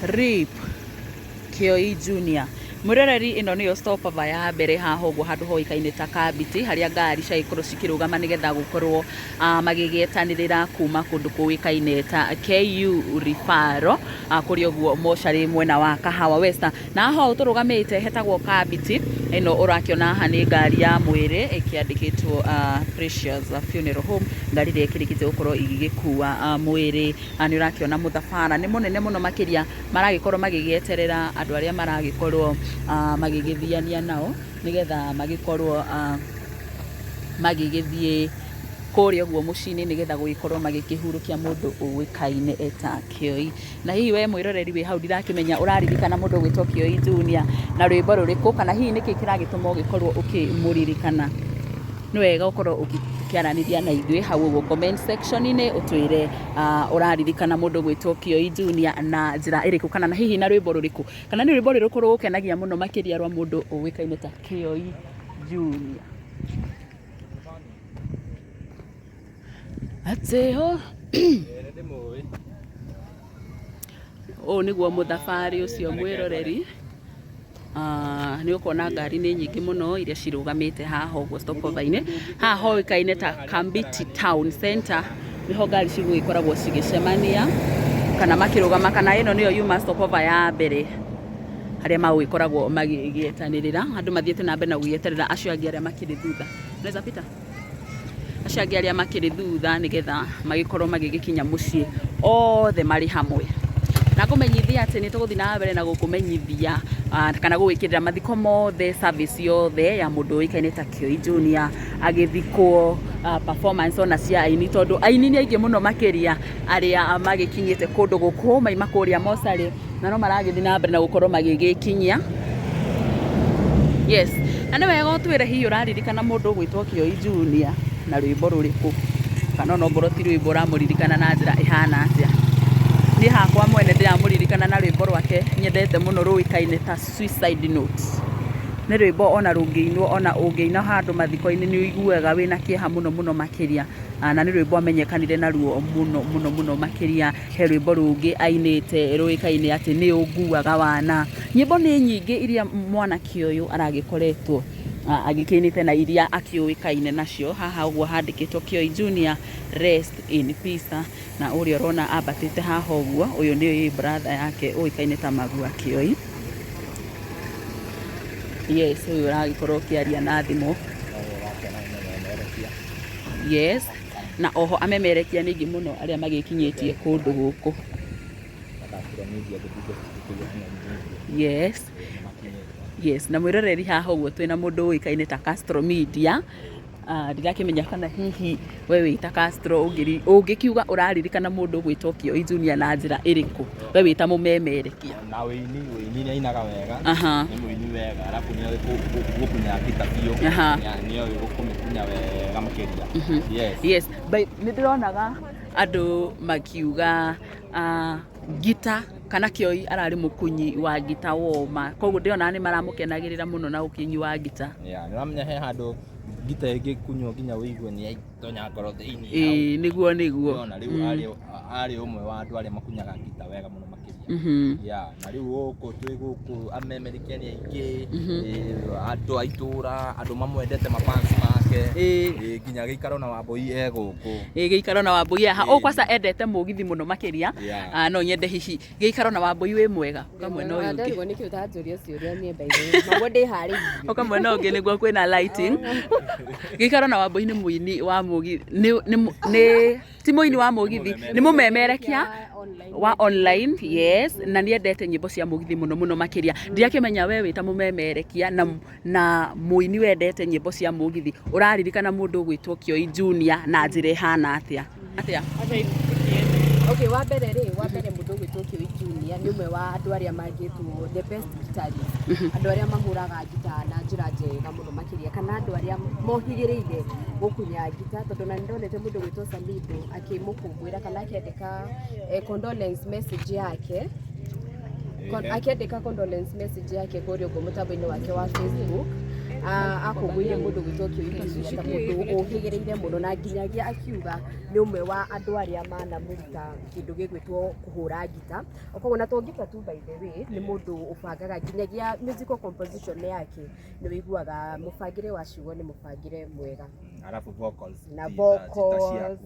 RIP Kioi Junior Murereri ino niyo stopover ya mbere haha uguo handu hoikaine ta Kabiti haria ngari ciaikorwo cikirugama nigetha gukorwo magigietanirira kuma kundu kuikaine ta KU Referral kuri uguo mochari mwena wa Kahawa West na ho turugamite hetagwo Kabiti ino urakiona haha ni ngari ya mwiri ikiandikitwo Precious Funeral Home ngari ria kirikite gukorwo igigikua mwiri ni urakiona muthabara ni munene muno makiria maragikorwo magigieterera andu aria maragikorwo magigithiania nao nigetha magikorwo magigithie kuria guo mucini nigetha gugikorwo magikihurukia mundu uwikaine eta Kioi na hihi we mwiroreri wi hau ndirakimenya uraririkana mundu gwitwo Kioi Junior na rwimbo ruriku kana hihi niki kiragituma ugikorwo ukimuririkana ni wega ukorwo ukiaranithia na ithuĩ hau uguo comment section ini utwire uraririkana mundu gwitwo Kioi Junior na njira iriku kana na hihi na rwimbo ruriku kana ni rwimbo ruriku rugukenagia muno makiria rwa mundu uwikaine ta Kioi Junior ateo o niguo muthabari ucio mwiroreri ni ukona ngari ni nyingi muno iria cirugamite haha uguo stopover-ini haha hoikaine ta Kabiti Town Center niho ngari cigugikoragwo cigicemania kana makirugama kana ino niyo yuma stopover ya mbere haria magugikoragwo magigietanirira andu mathiete na mbere na gugieterera acio angi aria makiri thutha neza pita acio angi aria makiri thutha nigetha magikorwo magigikinya mucii othe mari hamwe na kumenyithia ati ni tuguthi na mbere na gukumenyithia kana gwikirira mathiko mothe service yothe ya mundu uikaine ta Kioi Junior agithikwo performance ona cia aini tondu aini ni aingi muno makiria aria magikinyite kundu guku maima kuria mochari na no maragithi na mbere na gukorwo magigikinyia yes na ni wega utwire hihi uraririkana mundu gwitwo Kioi Junior na rwimbo ruriku kana no ngoro ti rwimbo ramuririkana na njira ihana atia ni hakwa mwene ndiramuririkana na rwimbo rwake nyendete muno ruikaine ta Suicide Note ni rwimbo ona rungiinwo ona ungiina handu mathiko-ini ni uiguaga wina kieha muno muno makiria na ni rwimbo amenyekanire na ruo muno makiria he rwimbo rungi ainite ruikaine ati ni unguaga wana nyimbo ni nyingi iria mwana Kioyo aragikoretwo agikinite na iria akiuikaine nacio haha uguo handikitwo Kioi Junior rest in peace na uria rona abatite haha uguo uyu ni brother yake uikaine ta Magua Kioi yes uyu aragikorwo kiaria na thimu yes na oho amemerekia ningi muno aria magikinyitie kundu guku yes na mwiroreri haha uguo twina mundu uikaine ta Castro Media ndirakimenya kana hihi we wita Castro ungikiuga uraririkana mundu gwitwo Kioi Junior na njira iriku we wita mumemerekia na wini ni ainaga wega ni muini wega alafu ni gukunya gita bio ni gukunya wega makiria yes but ni ndironaga andu makiuga gita kana Kioi arari mukunyi wa gita woma koguo ndiona ni maramukenagirira muno na ukinyi wa gita niramenya he handu gita igi kunyo nginya uigwe ni aitonya ngoro thiini niguo na riu ari umwe wa andu aria makunyaga gita wega muno makiria na riu guku twi guku amemerikani aingi andu aitura andu mamwendete mafans make nginya giikaro na Wambui guku giikaro na Wambui haha kwasa endete mugithi muno makiria no nyende hihi giikaro na Wambui wi mwega kamwe no ungi ndio niki utanjuria ciuria nie mbaire magwo ndi hari kamwe no ungi niguo kwina lighting giikaro na Wambui ni muini wa mugithi ni ti muini wa mugithi ni mumemerekia wa online yes na niendete nyimbo cia mugithi muno makiria ndiakimenya we wita mumemerekia na muini wendete nyimbo cia mugithi uraririkana mundu gwitwo Kioi Junior na njira hana atia okay wa mbere mundu gwitwo Kioi Junior ni umwe wa andu aria magitwo the best guitarist andu aria mahuraga gita na njira njega muno makiria kana andu aria mohigiriire gukunya gita tondu na ndonete mundu gwitwo Samido akimukumbwira kana akiandika condolence message yake akiandika condolence message yake kuri ugo mutambo-ini wake wa Facebook akũngũire mũndũ gwĩtwo Kĩũi ta mũndũ ũhĩgĩrĩire mũno na nginyagia akiuga nĩ ũmwe wa andũ arĩa manamuruta kĩndũ gĩgwĩtwo kũhũra ngita. Koguo na to ngita tu by the way, nĩ mũndũ ũbangaga nginyagia musical composition yake nĩ wĩiguaga mũbangĩre wa ciugo nĩ mũbangĩre mwega. Alafu vocals na vocals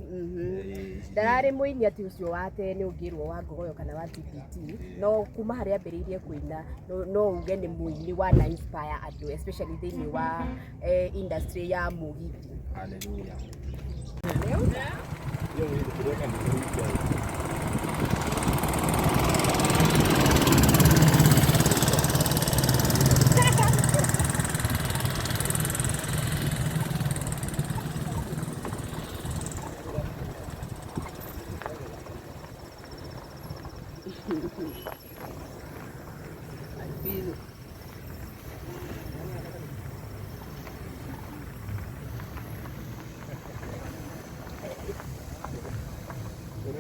ndararĩ mũini atĩ ũcio wa tene ũngĩrwo wa Ngogoyo kana wa TPT, no kuma harĩa ambĩrĩirie kũina no uge nĩ mũini wa na inspire andũ especially thĩinĩ wa industry ya mũgithi. Hallelujah.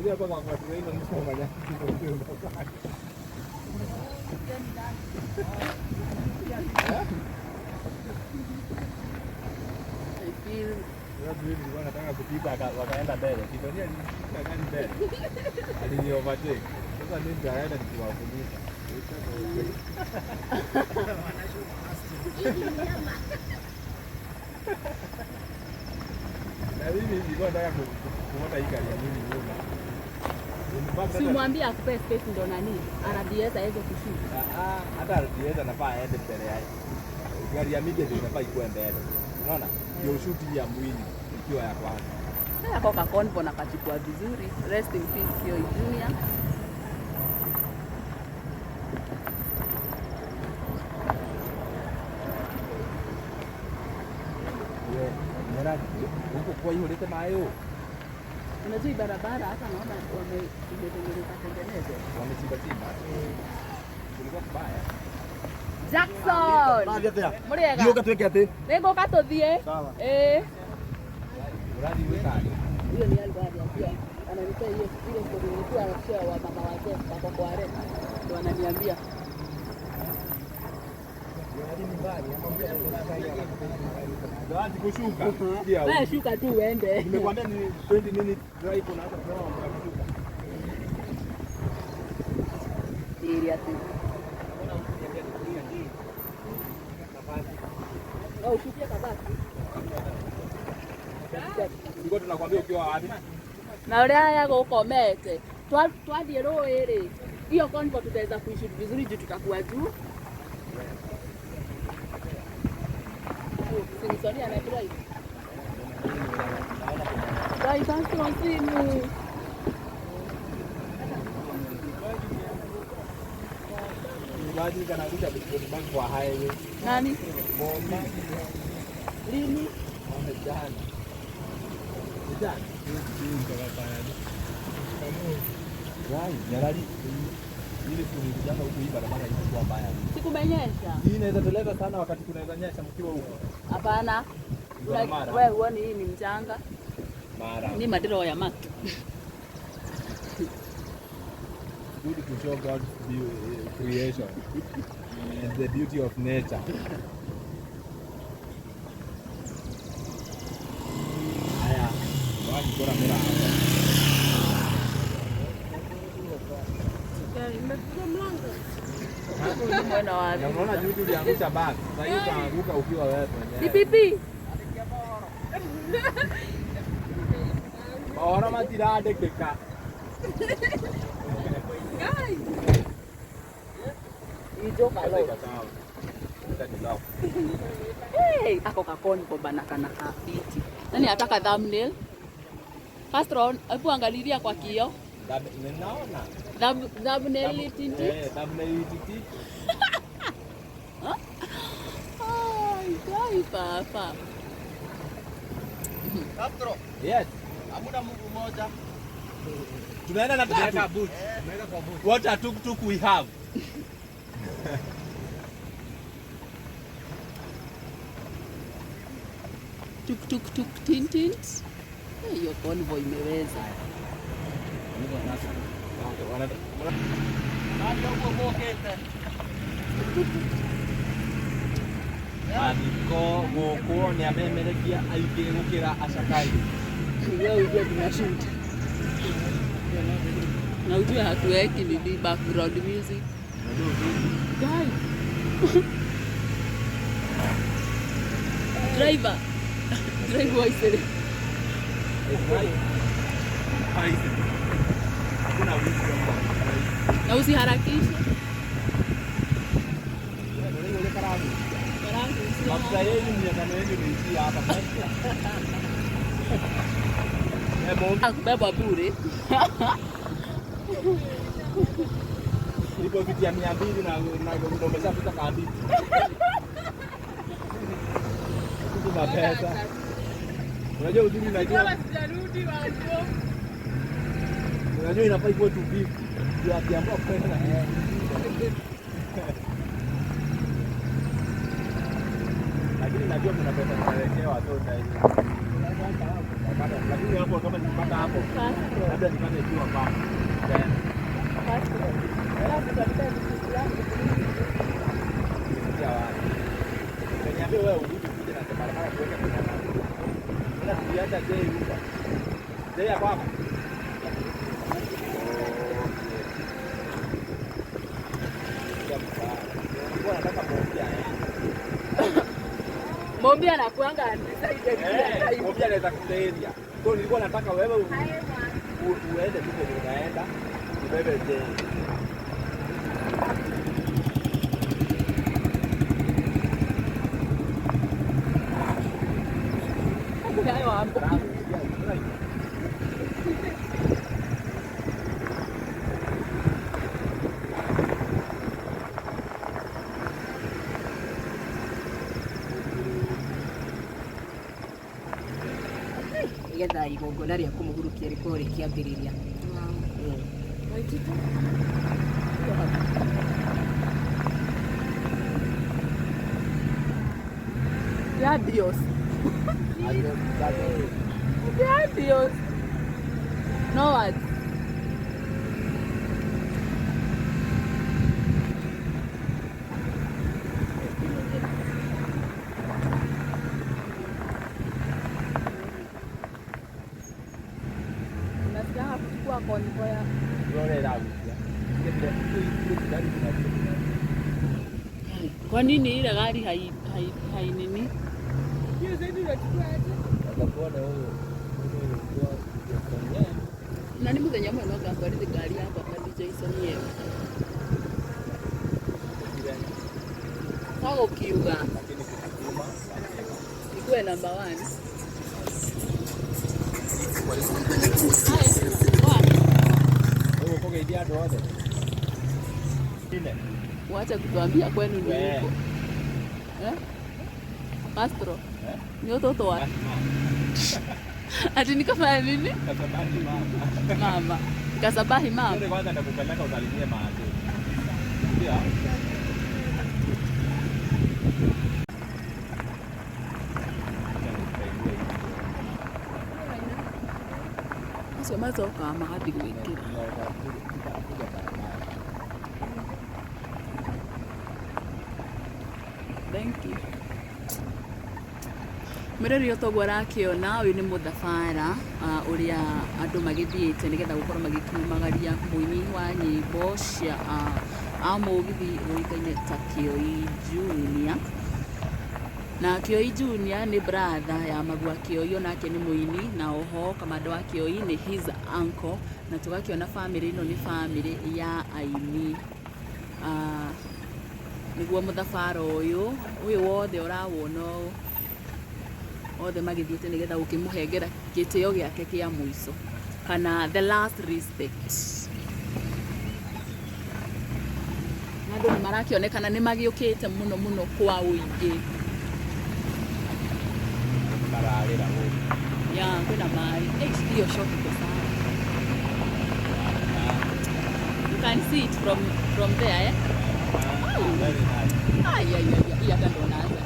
Dia apa ngangkat ini nanti semuanya. Dulu gua nataka kupita wakaenda mbele. Kidonia ni mbele. Aliniovertake. Sasa mimi nitaenda nikiwafundisha. Na mimi nilikuwa nataka kuona hii gari ya mimi nyuma. Si umwambie akupe space ndo nani? RDS aweze kushuka. Hata RDS anafaa aende mbele yake. Gari ya mimi ndio inafaa ikuwe mbele. Unaona? Ndio shuti ya mwini ikiwa ya kwanza. Kwa Kakonvo na kachukua vizuri. Rest in peace Kio Junior. Huko kwa hiyo lete mayo. Unajua barabara hata naona wametengeneza. Wamechimba. Kulikuwa kubaya. Jackson. Muriega. Ndio katweke ate. Nengo katuthie. Sawa. Uradi wekani. Hiyo ni algo pia. Ananipa hiyo ile story ilikuwa anashare wa mama wake kwa kware. Ndio ananiambia. Zawadi kushuka. Wewe shuka tu uende. Nimekwambia ni 20 minutes drive unaanza kuona kushuka. Area tu. Au shukia kabaki. Ndio tunakwambia ukiwa wapi? Na ule haya gukomete. Twathie rũĩ-rĩ. Hiyo convo tutaweza kuishi vizuri juu tutakuwa juu. Simpson ana drive. Drive sasa simu. Waji kana kuja kwa bank wa highway. Nani? Bomba. Lini? Jana. Jana. Wai, nyarali. Ile tunijanga huko hii barabara ilikuwa mbaya. Sikumenyesha. Hii inaweza teleza sana wakati kunaweza nyesha mkiwa huko. Hapana. Wewe huoni hii ni mchanga? Mara. Ni madero ya matu. Good to show God's creation and the beauty of nature. Haya, wani bora mera. Imefunga mlango. Hapo mwana wa. Unaona juu uliangusha bag. Sasa hiyo utaanguka ukiwa wewe mwenyewe. Pipi. Ora matira dekeka. Guys. Ijoka lo. Hey, ako kakoni kwa banaka na kapiti. Nani ataka thumbnail? First round, hebu angalilia kwa kio. Ninaona. Thumbnail tinti. Thumbnail tinti. Ai, kai papa. Kaptro. Yes. Hamuna Mungu mmoja. Tunaenda na tatu. Tunaenda kwa boot. What a tuk-tuk we have. Tuk tintint. Hiyo convoy imeweza. Athiko gũkũ nĩ amemerekia aingĩ gũkĩra Acakai. Wewe ujue tunashoot. Na ujue hatuweki nini background music. Guy. Driver. Driver wa isere. Hakuna wizi hapa. Na usiharakishe. Mafuta yenu miaka yenu ni hapa. Akubeba bure. Ipo viti ya 200 na umeshafika kambi. Kuna pesa. Unajua uzuri unajua. Unajua inafaa ikuwe tu vipi. Ya kiambao pesa na lakini najua kuna pesa tunaletewa watoto hivi. Lakini hapo kama nikipata hapo labda nipate jua kwa tena. Niambie wewe urudi kuja na barabara kuweka kwa nani. Mbona tuliacha Jay huko? Jay hapa hapa. Mombi anakuanga anisaidie. Mombi anaweza kusaidia. Kwa nilikuwa nataka wewe uende tu kwa unaenda. Ubebe Jay. Hayo hapo. Getha igongona rĩa kũmũhurukia rĩkorwo rĩkĩambĩrĩria. Adios. Adios. No what? Unasikia kuchukua konvo ya kwa nini ile gari hai nini? Hiyo zaidi unachukua aje? Na ni muthenya mwe no ngatwarithi ngari yakwa kwa Jason yewe. Hago kiuga. Ikuwe number 1. Wewe uko idea ndo wote. Wacha kutuambia kwenu ni huko. Castro. Ni watoto wa. Ati nikafanya nini? Kasabahi mama. Mama. Kasabahi mama. Ndio kwanza ndakupeleka usalimie mahali. Ndio. Sio mazoka mahadi gwikira. Thank you. Mwererio toguo arakiona uyu ni muthabara uria andu magithiite nigetha gukorwo magikiumagaria muini wa nyimbo cia amugithi uikaine ta Kioi Junior. Na Kioi Junior ni brother ya Magua Kioi, onake ni muini na oho kamanda wa Kioi ni his uncle, na tugakiona family ino ni family ya aini. Niguo muthabara uyu wothe urawona othe magithiite nigetha gukimuhengera gitio giake kia muico kana the last respect. Andu ni marakionekana ni magiukite muno muno kwa uingi. Mararira huko. Ya kuna mai. Hiyo shot iko sawa. You can see it from there, eh? Very nice. Ay, hata ndo naanza.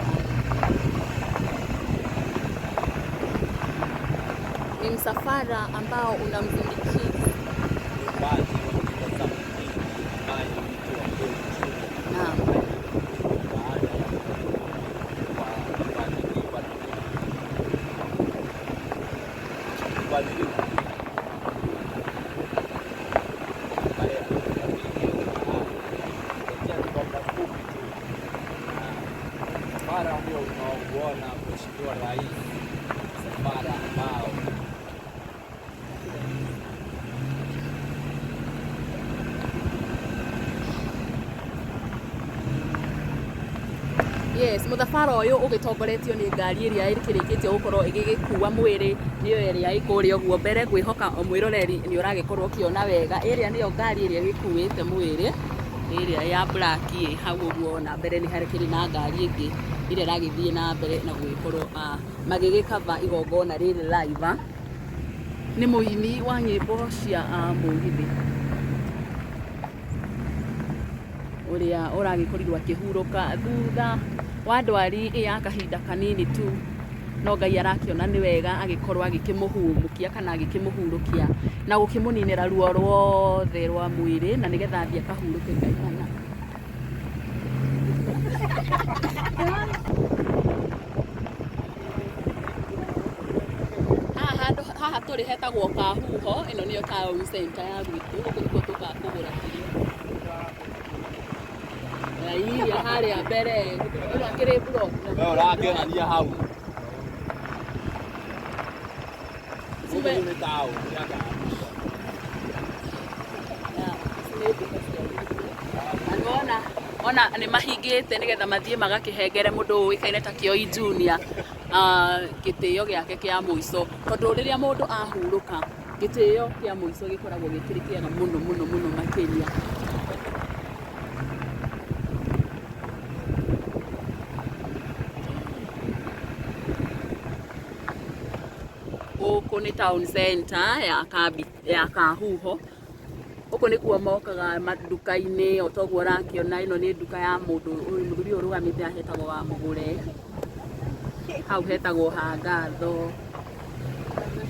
Ni msafara ambao unamzindikiza. Naam. Msafara ndio unaouona Mheshimiwa Rais, msafara ambao yes muthafara uyu ugitongoretio ni ngari iria ikirikitio gukorwo igigikua mwiri niyo iria ikuria uguo mbere ngwihoka mwiroreri ni uragikorwo ukiona wega iria niyo ngari iria gikuite mwiri iria ya black hau uguo na mbere ni harikiri na ngari ingi iria iragithie na mbere na gugikorwo magigikava igongona riri live ni muini wa nyimbo cia mugithi uria uragikorirwo akihuruka thutha wa ndwari ya kahinda kanini tu no Ngai arakiona ni wega agikorwo agikimuhumukia kana agikimuhurukia na gukimuninira ruo rwothe rwa mwiri na nigetha thia kahuruke kaigana haha turi hetagwo Kahuho ino niyo town center ya gwitu guku nikuo tukakugura iria haria mbere ino akiri bro wewe urakionania hau ona ni mahingite nigetha mathie magakihengere mundu uikaine ta Kioi Junior gitio giake kia muico tondu riria mundu ahuruka gitio kia muico gikoragwo gikiri kiega muno muno muno makiria guku ni town center ya Kahuho guku nikuo mokaga maduka-ini otoguo rakiona ino ni duka ya mundu muthuri uyu rugamite ahetagwo wa Mugure hau hetagwo ha Ngatho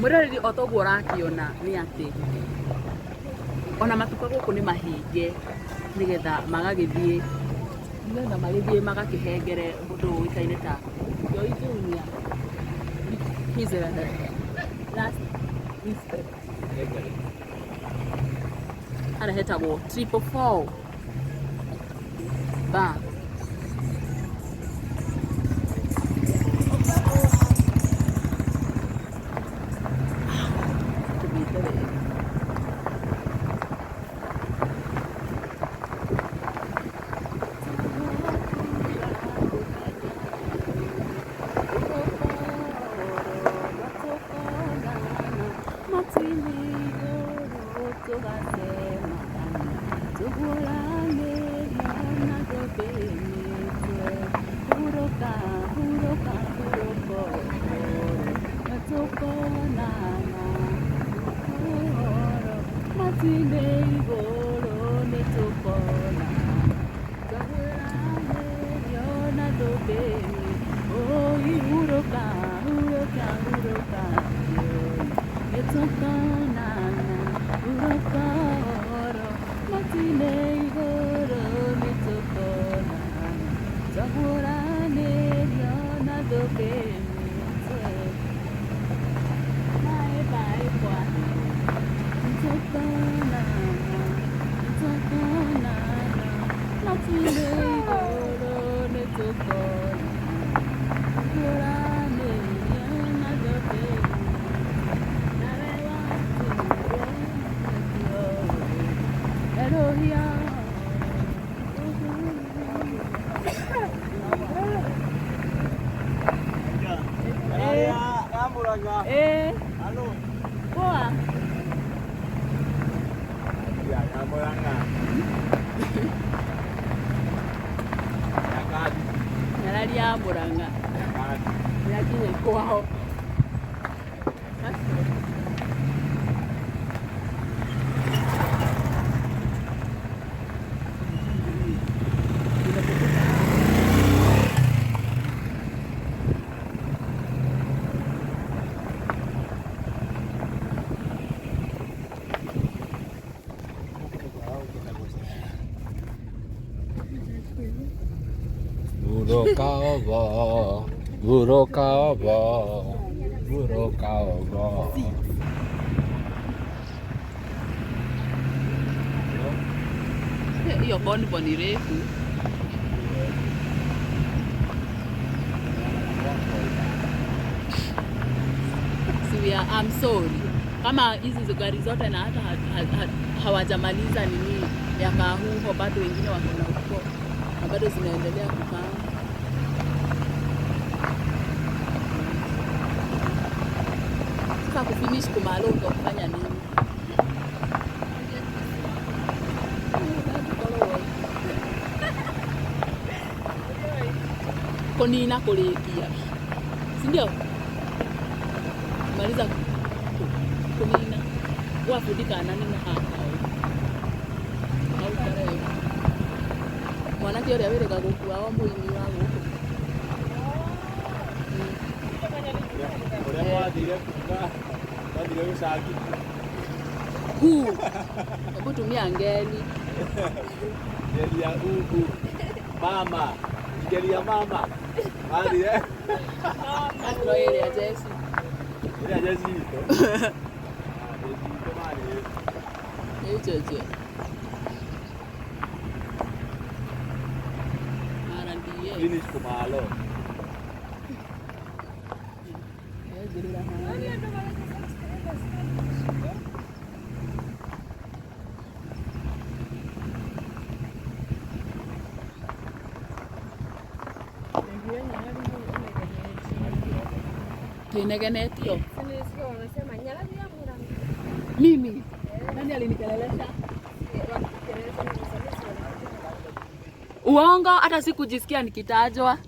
mwiroreri otoguo rakiona ni ati ona matuka guku ni mahinge nigetha magagithie magakihengere mundu uikaine ta Kioi Junior last Easter hara hetagwo 444 ba Guru Kawa hiyo convo ni refu. I'm sorry. Kama hizi gari zote na hata hawajamaliza nini ya Kahuho, bado wengine wako na huko na bado zinaendelea kukaa. Sasa kufinish kumalo ndo kufanya nini? Konina kulikia, si ndio? Maliza kunina wafundika nani na hapa au kare mwanake yule awere gagukua wa muini wa guku ore wathire kuga wathire gucaki hebu tumia ngeli ngeli ya mama ngeli ya mama wathire no ile ya Jesse. Mira, ya sí. Che. Finish kumalo. Tuinegenetio. Mimi? Nani alinikelelesha? Uongo, hata sikujisikia nikitajwa.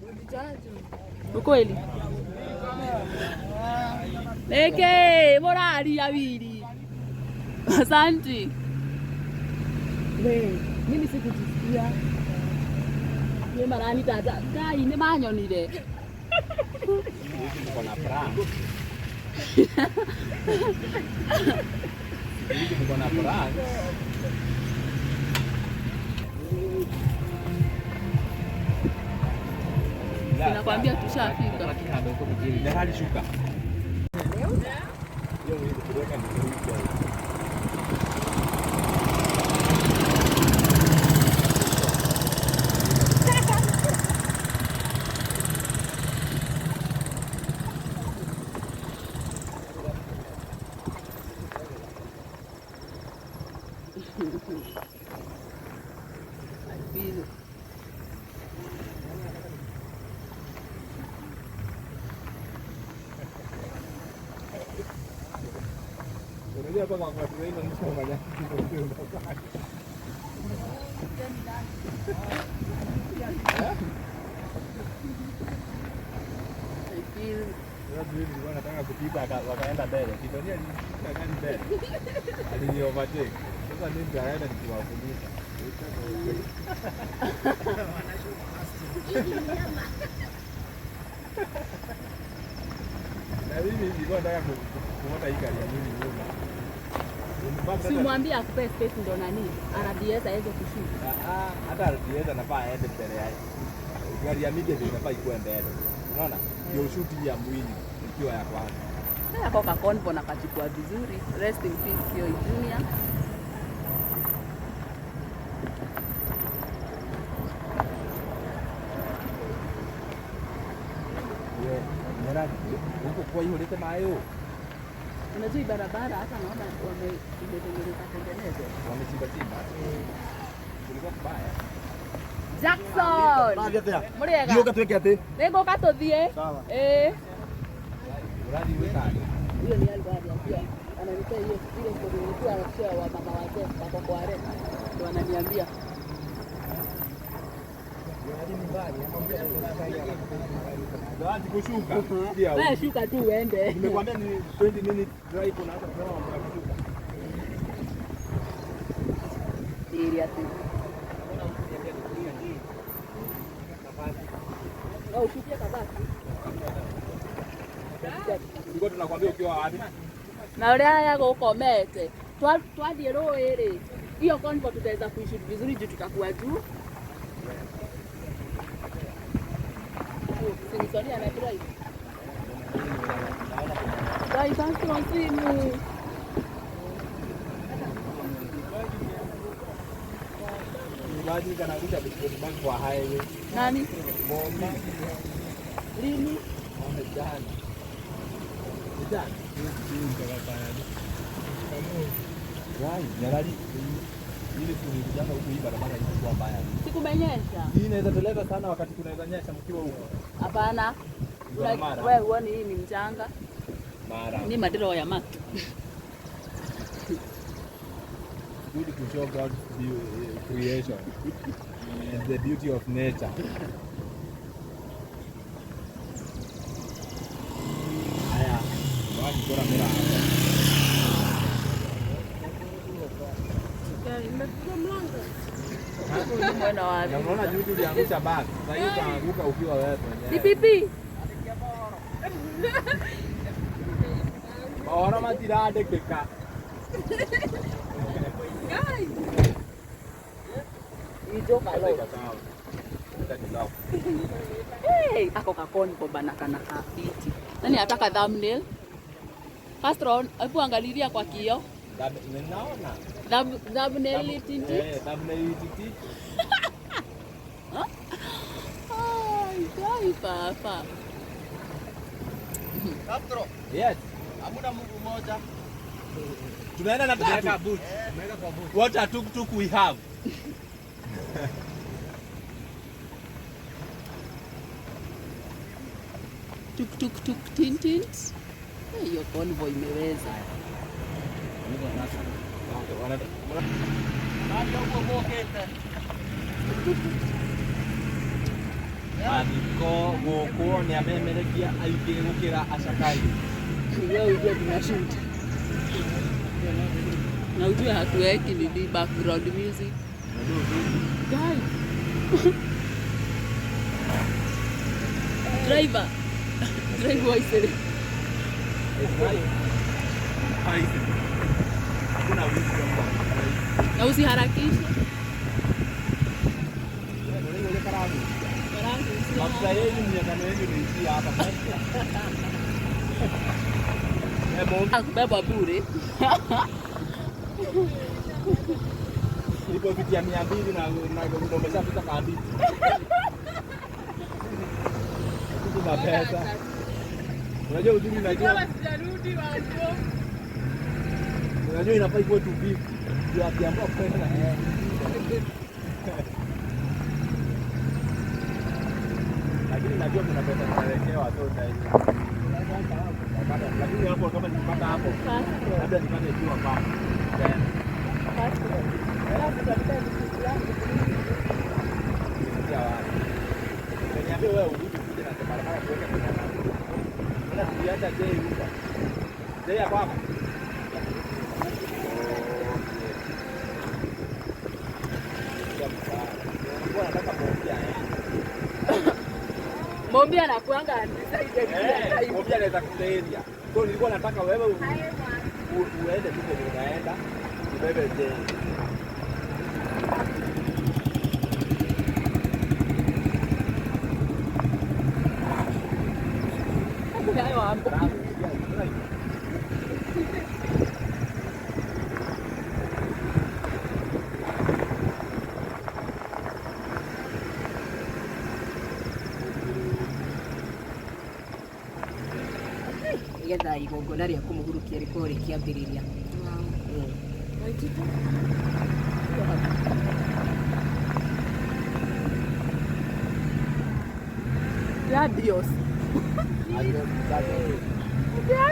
Ukweli? Leke, morali ya wili. Asante. Mimi sikujisikia. Ni marani tata. Kai ni manyonire. Niko na prank. Niko na prank. Nakwambia tushafika. Ndio shuka. Unajua hapa kwa watu wengi wanasema maji wanataka kupita wakaenda mbele. Kidonia ni mbele. Aliniovertake. Sasa mimi nitaenda nikiwafundisha. Na mimi nilikuwa nataka kuona hii gari ya mimi nyuma. Simwambie akupe space ndo nani? RDS aweze kushuka. Hata RDS anafaa aende mbele yake. Gari ya mimi ndio inafaa ikuwe mbele. Unaona? Ndio shuti ya mwili ikiwa ya kwanza. Sasa kwa convo na kachukua vizuri. Rest in peace Kioi Junior. Huko kwa hiyo lete mayo. Unajua barabara hata naona wametengeneza. Wamechimba. Kulikuwa kubaya. Jackson. Muriega. Ndio katweke ate. Nego katothie. Sawa. Uradi weka. Hiyo ni albadi pia. Ananipa hiyo ile story ilikuwa wa mama wake kwa kware. Ndio ananiambia. Zawadi kushuka. Wewe shuka tu uende. Nimekwambia ni 20 minutes drive na hata kama mambo ya kushuka. Seriously. Au shukia kabaki. Ndio tunakwambia ukiwa wapi? Na ule haya gukomete. Twathie roere. Hiyo convo tutaweza kuishoot vizuri juu tutakuwa juu. Sinisoni ana drive. Dai basi kwa simu. imagine kana kuja bikoni bank kwa highway. Nani? Mama. Lini? Jana. Jana. Wai, nyarali. Ile tunijanga huko hii barabara ilikuwa mbaya. Sikumenyesha. Hii inaweza teleza sana wakati kunaweza nyesha mkiwa huko. Hapana. Wewe huoni hii ni mchanga? Mara. Ni madero ya matu. Good to show God's creation and the beauty of nature. Haya, wani bora mera. Mwana wapi? Unaona juzi uliangusha bag. Sasa hiyo utaanguka ukiwa wewe mwenyewe. Pipi. Ora matira dekeka. Hey, ako kakoni kwa banaka na kafiti. Nani ataka thumbnail? Castro, hebu angalilia kwa kio. Ninaona. Thumbnail tinti. Thumbnail tinti. Ai, kai papa. Castro. Yes. Hamuna Mungu mmoja. Tunaenda na tatu. Tumeweka kwa boot. What a tuk we have. Tuk tintint. Hiyo convoy imeweza. Aniko goko ni amemerekia aige gukira acakai. Wewe unajua tunashoot. Na ujue hatuweki ni background music. Guys. Driver. Driver isere. Hakuna wizi hapa. Na usiharakishe. Mafuta yenu mnyakano yenu ni hapa. Beba bure. Nilipo vitia 200 na umeshafika kambi. Kuna pesa. Unajua uzuri unajua. Unajua inafaa ikuwe tu vipi. Ndio akiamua kwenda. Lakini najua kuna pesa tunawekewa soda hivi. Lakini hapo kama nikipata hapo labda nipate jua pale. Niambie wewe urudi kuja na barabara kuweka kwenye nani. Una tuliacha je huko. Je ya kwako. Nilikuwa nataka kuongea. Mombi anakuanga anisaidie. Mombi anaweza kusaidia. So nilikuwa nataka wewe uende tu kwenye unaenda. Ubebe je. Hayo hapo. Getha igongona rĩa kũmũhurukia rĩkorwo rĩkĩambĩrĩria. Adios.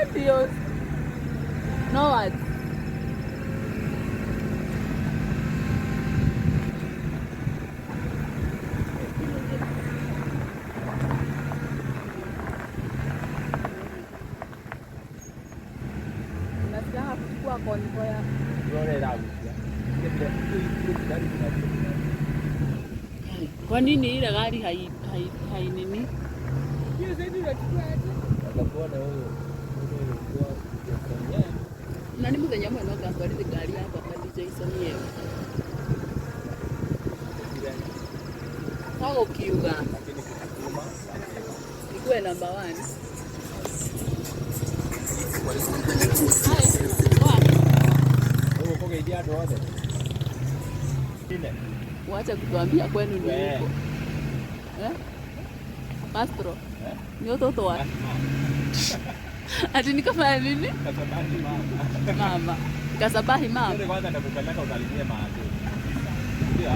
Adios. No what? Unataka kuchukua konvo ya kwa nini ile gari hai nini? Hiyo zaidi unachukua aje? Akakuona huyo Na ni muthenya mwe no ngatwarithia ngari hapa kwa Jason yewe. Sawa ukiuga. Ikuwe number 1. Huyo kwa idea ndo wale. Ile. Wacha kutuambia kwenu ni huko. Pastro. Ni watoto wa. Ati nikafanya nini? Kasabahi mama. Mama. Kasabahi mama. Ndio kwanza nakupeleka usalimie mama. Ndio.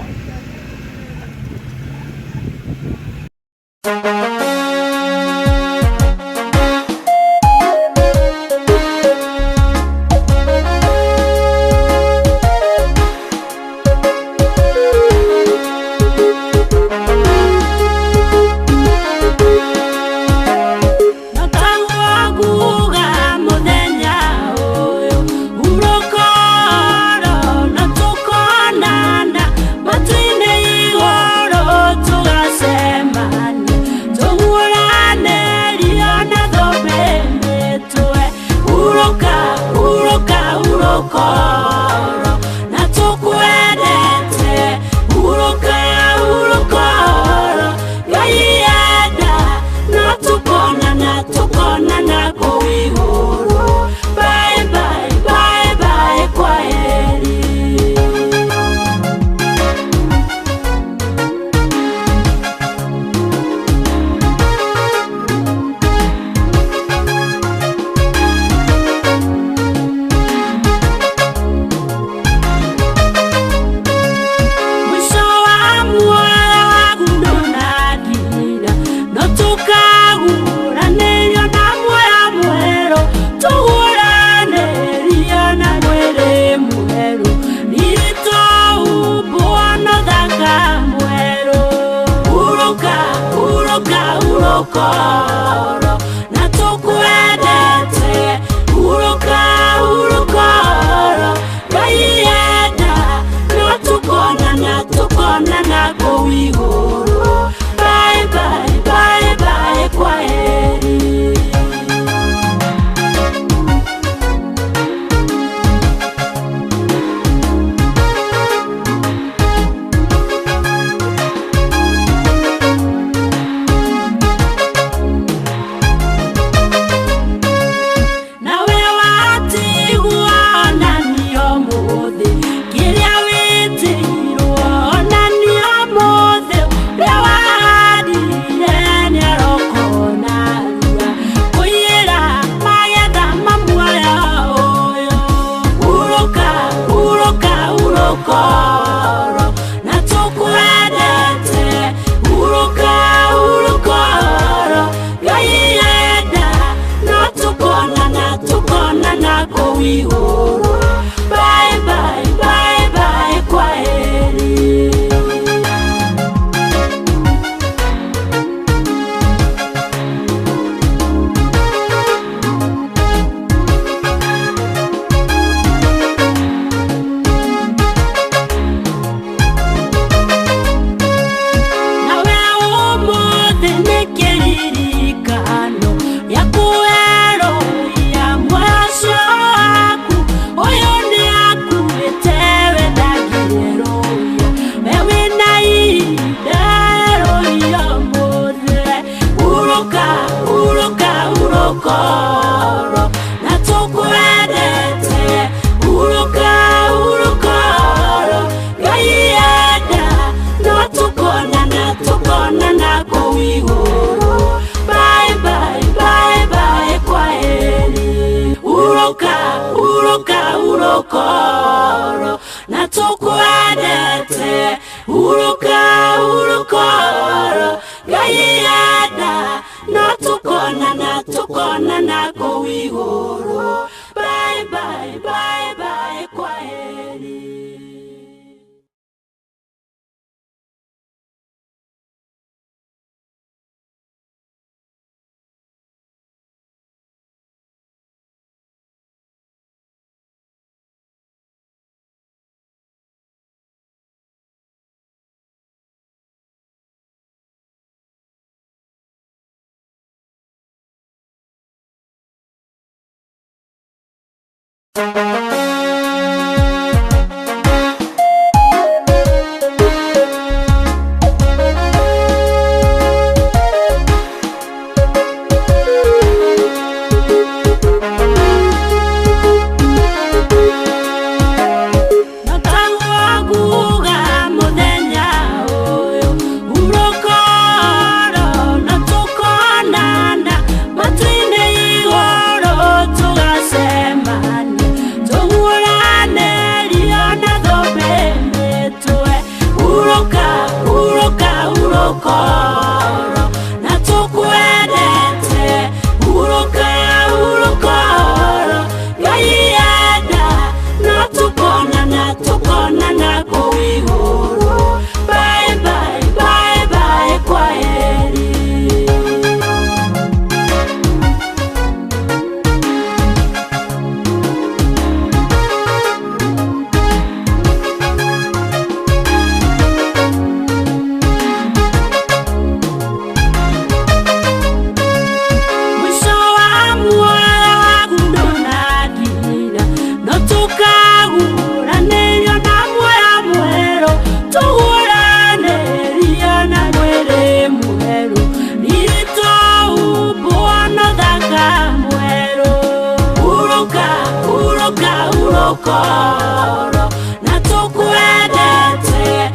urokoro na tukwendete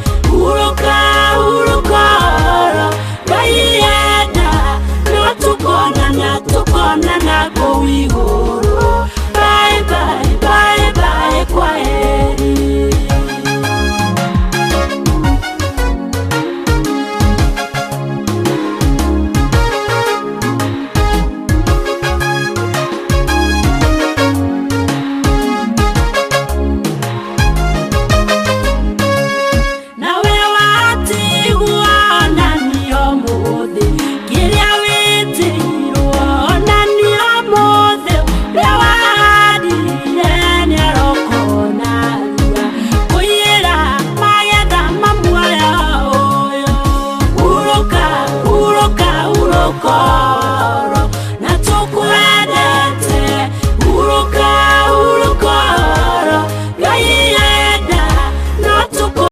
urokoro gaienda no tukonana kũu igũrũ. Bye bye bye bye, kwaheri. Go.